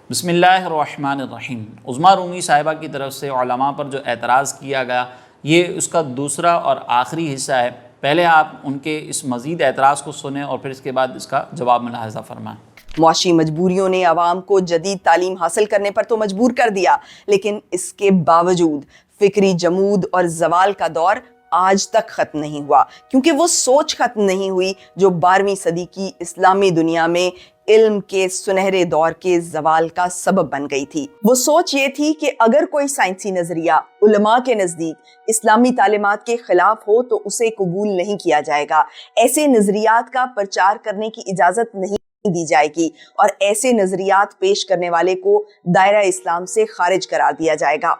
بسم اللہ الرحمن الرحیم۔ عظمیٰ رومی صاحبہ کی طرف سے علماء پر جو اعتراض کیا گیا یہ اس کا دوسرا اور آخری حصہ ہے۔ پہلے آپ ان کے اس مزید اعتراض کو سنیں اور پھر اس کے بعد اس کا جواب ملاحظہ فرمائیں۔ معاشی مجبوریوں نے عوام کو جدید تعلیم حاصل کرنے پر تو مجبور کر دیا، لیکن اس کے باوجود فکری جمود اور زوال کا دور آج تک ختم نہیں ہوا، کیونکہ وہ سوچ ختم نہیں ہوئی جو 12ویں صدی کی اسلامی دنیا میں علم کے سنہرے دور کے زوال کا سبب بن گئی تھی۔ وہ سوچ یہ تھی کہ اگر کوئی سائنسی نظریہ علماء کے نزدیک اسلامی تعلیمات کے خلاف ہو تو اسے قبول نہیں کیا جائے گا، ایسے نظریات کا پرچار کرنے کی اجازت نہیں دی جائے گی اور ایسے نظریات پیش کرنے والے کو دائرہ اسلام سے خارج قرار دیا جائے گا۔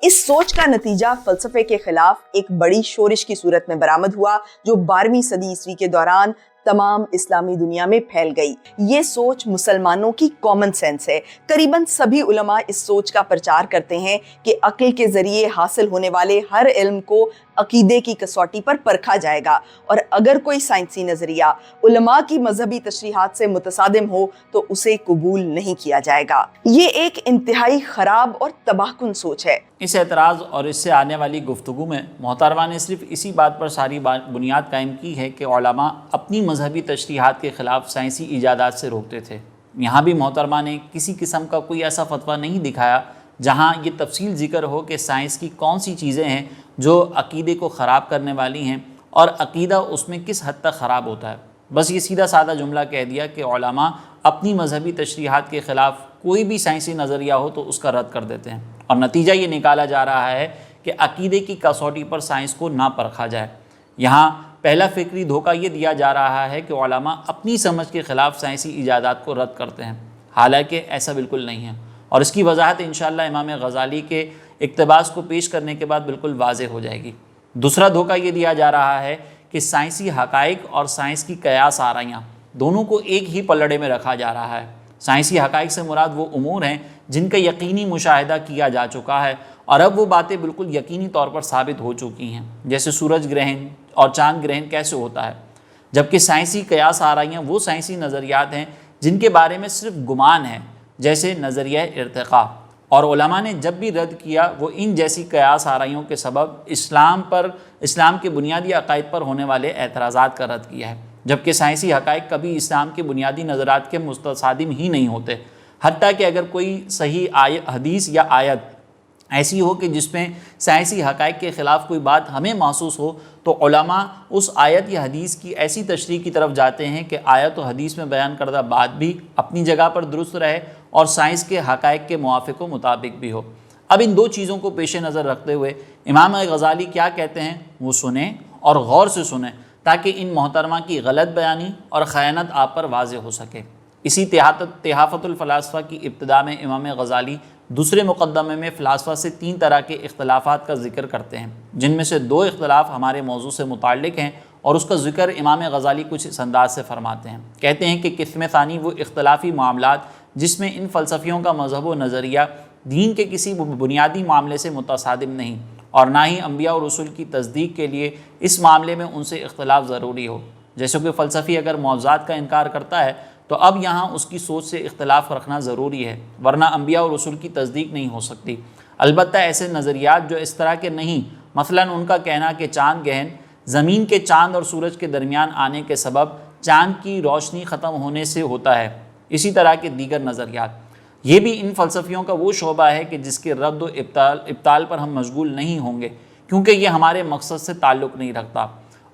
اس سوچ کا نتیجہ فلسفے کے خلاف ایک بڑی شورش کی صورت میں برآمد ہوا جو 12ویں صدی عیسوی کے دوران تمام اسلامی دنیا میں پھیل گئی۔ یہ سوچ مسلمانوں کی کامن سینس ہے۔ قریباً سبھی علماء اس سوچ کا پرچار کرتے ہیں کہ عقل کے ذریعے حاصل ہونے والے ہر علم کو عقیدے کی کسوٹی پر پرکھا جائے گا، اور اگر کوئی سائنسی نظریہ علماء کی مذہبی تشریحات سے متصادم ہو تو اسے قبول نہیں کیا جائے گا۔ یہ ایک انتہائی خراب اور تباہ کن سوچ ہے۔ اس اعتراض اور اس سے آنے والی گفتگو میں محترمہ نے صرف اسی بات پر ساری بنیاد قائم کی ہے کہ علماء اپنی مذہبی تشریحات کے خلاف سائنسی ایجادات سے روکتے تھے۔ یہاں بھی محترمہ نے کسی قسم کا کوئی ایسا فتویٰ نہیں دکھایا جہاں یہ تفصیل ذکر ہو کہ سائنس کی کون سی چیزیں ہیں جو عقیدے کو خراب کرنے والی ہیں اور عقیدہ اس میں کس حد تک خراب ہوتا ہے۔ بس یہ سیدھا سادہ جملہ کہہ دیا کہ علماء اپنی مذہبی تشریحات کے خلاف کوئی بھی سائنسی نظریہ ہو تو اس کا رد کر دیتے ہیں، اور نتیجہ یہ نکالا جا رہا ہے کہ عقیدے کی کسوٹی پر سائنس کو نہ پرکھا جائے۔ یہاں پہلا فکری دھوکہ یہ دیا جا رہا ہے کہ علماء اپنی سمجھ کے خلاف سائنسی ایجادات کو رد کرتے ہیں، حالانکہ ایسا بالکل نہیں ہے، اور اس کی وضاحت انشاءاللہ امام غزالی کے اقتباس کو پیش کرنے کے بعد بالکل واضح ہو جائے گی۔ دوسرا دھوکہ یہ دیا جا رہا ہے کہ سائنسی حقائق اور سائنس کی قیاس آرائیاں دونوں کو ایک ہی پلڑے میں رکھا جا رہا ہے۔ سائنسی حقائق سے مراد وہ امور ہیں جن کا یقینی مشاہدہ کیا جا چکا ہے، اور اب وہ باتیں بالکل یقینی طور پر ثابت ہو چکی ہیں، جیسے سورج گرہن اور چاند گرہن کیسے ہوتا ہے، جبکہ سائنسی قیاس آرائیاں وہ سائنسی نظریات ہیں جن کے بارے میں صرف گمان ہے، جیسے نظریہ ارتقاء، اور علماء نے جب بھی رد کیا وہ ان جیسی قیاس آرائیوں کے سبب اسلام کے بنیادی عقائد پر ہونے والے اعتراضات کا رد کیا ہے، جبکہ سائنسی حقائق کبھی اسلام کے بنیادی نظرات کے متصادم ہی نہیں ہوتے۔ حتیٰ کہ اگر کوئی صحیح حدیث یا آیت ایسی ہو کہ جس میں سائنسی حقائق کے خلاف کوئی بات ہمیں محسوس ہو تو علماء اس آیت یا حدیث کی ایسی تشریح کی طرف جاتے ہیں کہ آیت و حدیث میں بیان کردہ بات بھی اپنی جگہ پر درست رہے اور سائنس کے حقائق کے موافق و مطابق بھی ہو۔ اب ان دو چیزوں کو پیش نظر رکھتے ہوئے امام غزالی کیا کہتے ہیں وہ سنیں اور غور سے سنیں تاکہ ان محترمہ کی غلط بیانی اور خیانت آپ پر واضح ہو سکے۔ اسی تحافت الفلاسفہ کی ابتدا میں امام غزالی دوسرے مقدمے میں فلاسفہ سے 3 طرح کے اختلافات کا ذکر کرتے ہیں، جن میں سے 2 اختلاف ہمارے موضوع سے متعلق ہیں، اور اس کا ذکر امام غزالی کچھ اس انداز سے فرماتے ہیں۔ کہتے ہیں کہ قسم ثانی وہ اختلافی معاملات جس میں ان فلسفیوں کا مذہب و نظریہ دین کے کسی بنیادی معاملے سے متصادم نہیں، اور نہ ہی انبیاء اور رسول کی تصدیق کے لیے اس معاملے میں ان سے اختلاف ضروری ہو۔ جیسے کہ فلسفی اگر معجزات کا انکار کرتا ہے تو اب یہاں اس کی سوچ سے اختلاف رکھنا ضروری ہے، ورنہ انبیاء اور رسول کی تصدیق نہیں ہو سکتی۔ البتہ ایسے نظریات جو اس طرح کے نہیں، مثلا ان کا کہنا کہ چاند گہن زمین کے چاند اور سورج کے درمیان آنے کے سبب چاند کی روشنی ختم ہونے سے ہوتا ہے، اسی طرح کے دیگر نظریات، یہ بھی ان فلسفیوں کا وہ شعبہ ہے کہ جس کے رد و ابطال پر ہم مشغول نہیں ہوں گے، کیونکہ یہ ہمارے مقصد سے تعلق نہیں رکھتا۔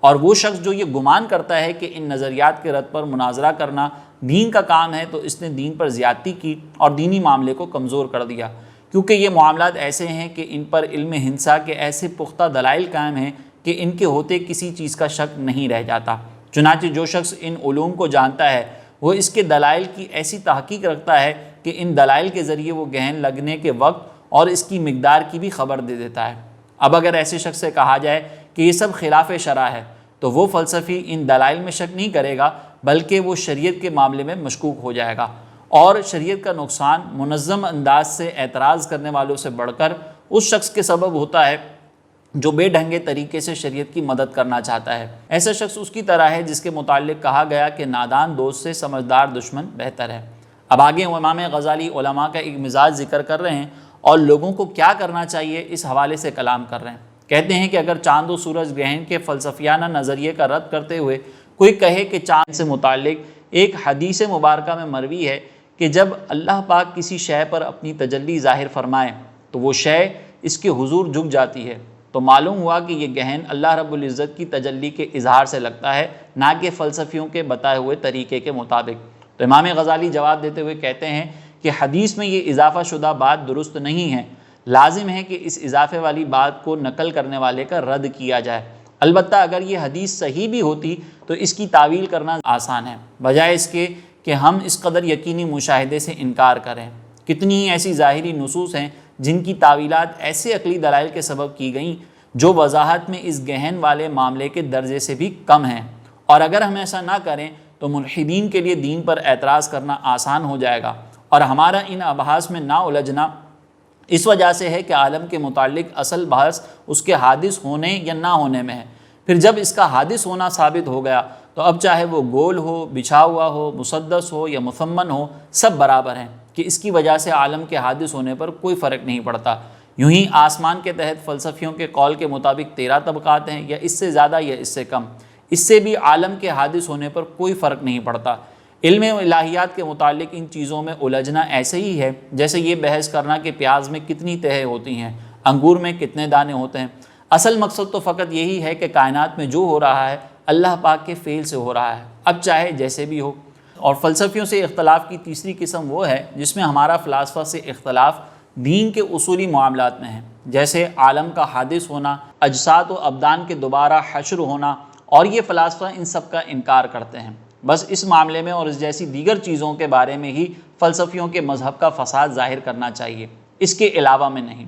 اور وہ شخص جو یہ گمان کرتا ہے کہ ان نظریات کے رد پر مناظرہ کرنا دین کا کام ہے تو اس نے دین پر زیادتی کی اور دینی معاملے کو کمزور کر دیا، کیونکہ یہ معاملات ایسے ہیں کہ ان پر علم ہندسہ کے ایسے پختہ دلائل قائم ہیں کہ ان کے ہوتے کسی چیز کا شک نہیں رہ جاتا۔ چنانچہ جو شخص ان علوم کو جانتا ہے وہ اس کے دلائل کی ایسی تحقیق رکھتا ہے کہ ان دلائل کے ذریعے وہ گہن لگنے کے وقت اور اس کی مقدار کی بھی خبر دے دیتا ہے۔ اب اگر ایسے شخص سے کہا جائے کہ یہ سب خلاف شرع ہے تو وہ فلسفی ان دلائل میں شک نہیں کرے گا، بلکہ وہ شریعت کے معاملے میں مشکوک ہو جائے گا، اور شریعت کا نقصان منظم انداز سے اعتراض کرنے والوں سے بڑھ کر اس شخص کے سبب ہوتا ہے جو بے ڈھنگے طریقے سے شریعت کی مدد کرنا چاہتا ہے۔ ایسا شخص اس کی طرح ہے جس کے متعلق کہا گیا کہ نادان دوست سے سمجھدار دشمن بہتر ہے۔ اب آگے امام غزالی علماء کا ایک مزاج ذکر کر رہے ہیں اور لوگوں کو کیا کرنا چاہیے اس حوالے سے کلام کر رہے ہیں۔ کہتے ہیں کہ اگر چاند و سورج گرہن کے فلسفیانہ نظریے کا رد کرتے ہوئے کوئی کہے کہ چاند سے متعلق ایک حدیث مبارکہ میں مروی ہے کہ جب اللہ پاک کسی شے پر اپنی تجلی ظاہر فرمائے تو وہ شے اس کے حضور جھک جاتی ہے، تو معلوم ہوا کہ یہ گہن اللہ رب العزت کی تجلی کے اظہار سے لگتا ہے، نہ کہ فلسفیوں کے بتائے ہوئے طریقے کے مطابق۔ تو امام غزالی جواب دیتے ہوئے کہتے ہیں کہ حدیث میں یہ اضافہ شدہ بات درست نہیں ہے، لازم ہے کہ اس اضافے والی بات کو نقل کرنے والے کا رد کیا جائے۔ البتہ اگر یہ حدیث صحیح بھی ہوتی تو اس کی تعویل کرنا آسان ہے، بجائے اس کے کہ ہم اس قدر یقینی مشاہدے سے انکار کریں۔ کتنی ہی ایسی ظاہری نصوص ہیں جن کی تعویلات ایسے عقلی دلائل کے سبب کی گئیں جو وضاحت میں اس گہن والے معاملے کے درجے سے بھی کم ہیں، اور اگر ہم ایسا نہ کریں تو ملحدین کے لیے دین پر اعتراض کرنا آسان ہو جائے گا، اور ہمارا ان ابحاث میں نہ الجھنا اس وجہ سے ہے کہ عالم کے متعلق اصل بحث اس کے حادث ہونے یا نہ ہونے میں ہے۔ پھر جب اس کا حادث ہونا ثابت ہو گیا تو اب چاہے وہ گول ہو، بچھا ہوا ہو، مسدس ہو یا مثمن ہو، سب برابر ہیں کہ اس کی وجہ سے عالم کے حادث ہونے پر کوئی فرق نہیں پڑتا۔ یوں ہی آسمان کے تحت فلسفیوں کے قول کے مطابق 13 طبقات ہیں، یا اس سے زیادہ یا اس سے کم، اس سے بھی عالم کے حادث ہونے پر کوئی فرق نہیں پڑتا۔ علم الہیات کے متعلق ان چیزوں میں الجھنا ایسے ہی ہے جیسے یہ بحث کرنا کہ پیاز میں کتنی تہیں ہوتی ہیں، انگور میں کتنے دانے ہوتے ہیں۔ اصل مقصد تو فقط یہی ہے کہ کائنات میں جو ہو رہا ہے اللہ پاک کے فعل سے ہو رہا ہے، اب چاہے جیسے بھی ہو۔ اور فلسفیوں سے اختلاف کی تیسری قسم وہ ہے جس میں ہمارا فلاسفہ سے اختلاف دین کے اصولی معاملات میں ہے، جیسے عالم کا حادث ہونا، اجساد و ابدان کے دوبارہ حشر ہونا، اور یہ فلاسفہ ان سب کا انکار کرتے ہیں۔ بس اس معاملے میں اور اس جیسی دیگر چیزوں کے بارے میں ہی فلسفیوں کے مذہب کا فساد ظاہر کرنا چاہیے، اس کے علاوہ میں نہیں۔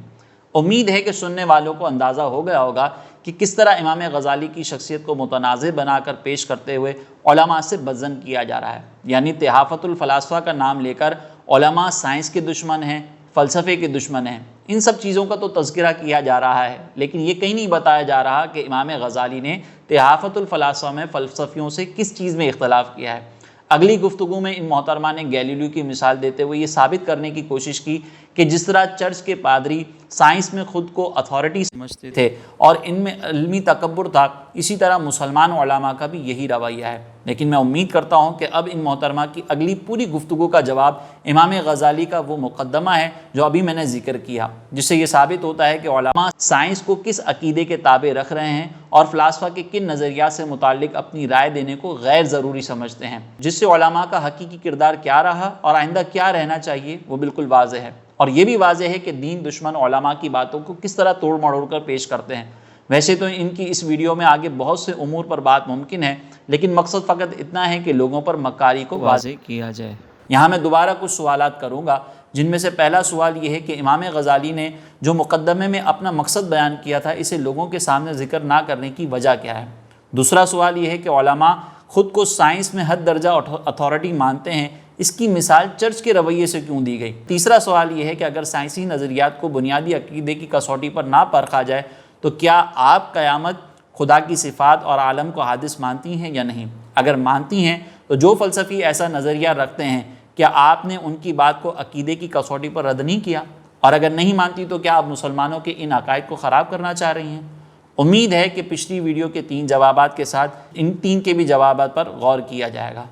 امید ہے کہ سننے والوں کو اندازہ ہو گیا ہوگا کہ کس طرح امام غزالی کی شخصیت کو متنازع بنا کر پیش کرتے ہوئے علماء سے بدظن کیا جا رہا ہے، یعنی تحافت الفلاسفہ کا نام لے کر علماء سائنس کے دشمن ہیں، فلسفے کے دشمن ہیں۔ ان سب چیزوں کا تو تذکرہ کیا جا رہا ہے، لیکن یہ کہیں نہیں بتایا جا رہا کہ امام غزالی نے تحافت الفلاسفہ میں فلسفیوں سے کس چیز میں اختلاف کیا ہے۔ اگلی گفتگو میں ان محترمہ نے گیلیلیو کی مثال دیتے ہوئے یہ ثابت کرنے کی کوشش کی کہ جس طرح چرچ کے پادری سائنس میں خود کو اتھارٹی سمجھتے تھے اور ان میں علمی تکبر تھا، اسی طرح مسلمان علماء کا بھی یہی رویہ ہے۔ لیکن میں امید کرتا ہوں کہ اب ان محترمہ کی اگلی پوری گفتگو کا جواب امام غزالی کا وہ مقدمہ ہے جو ابھی میں نے ذکر کیا، جس سے یہ ثابت ہوتا ہے کہ علماء سائنس کو کس عقیدے کے تابع رکھ رہے ہیں اور فلاسفہ کے کن نظریات سے متعلق اپنی رائے دینے کو غیر ضروری سمجھتے ہیں، جس سے علماء کا حقیقی کردار کیا رہا اور آئندہ کیا رہنا چاہیے وہ بالکل واضح ہے۔ اور یہ بھی واضح ہے کہ دین دشمن علماء کی باتوں کو کس طرح توڑ مڑوڑ کر پیش کرتے ہیں۔ ویسے تو ان کی اس ویڈیو میں آگے بہت سے امور پر بات ممکن ہے، لیکن مقصد فقط اتنا ہے کہ لوگوں پر مکاری کو واضح کیا جائے۔ یہاں میں دوبارہ کچھ سوالات کروں گا، جن میں سے پہلا سوال یہ ہے کہ امام غزالی نے جو مقدمے میں اپنا مقصد بیان کیا تھا اسے لوگوں کے سامنے ذکر نہ کرنے کی وجہ کیا ہے؟ دوسرا سوال یہ ہے کہ علماء خود کو سائنس میں حد درجہ اتھارٹی مانتے ہیں، اس کی مثال چرچ کے رویے سے کیوں دی گئی؟ تیسرا سوال یہ ہے کہ اگر سائنسی نظریات کو بنیادی عقیدے کی کسوٹی پر نہ پرکھا جائے تو کیا آپ قیامت، خدا کی صفات اور عالم کو حادث مانتی ہیں یا نہیں؟ اگر مانتی ہیں تو جو فلسفی ایسا نظریہ رکھتے ہیں کیا آپ نے ان کی بات کو عقیدے کی کسوٹی پر رد نہیں کیا؟ اور اگر نہیں مانتی تو کیا آپ مسلمانوں کے ان عقائد کو خراب کرنا چاہ رہی ہیں؟ امید ہے کہ پچھلی ویڈیو کے 3 جوابات کے ساتھ ان 3 کے بھی جوابات پر غور کیا جائے گا۔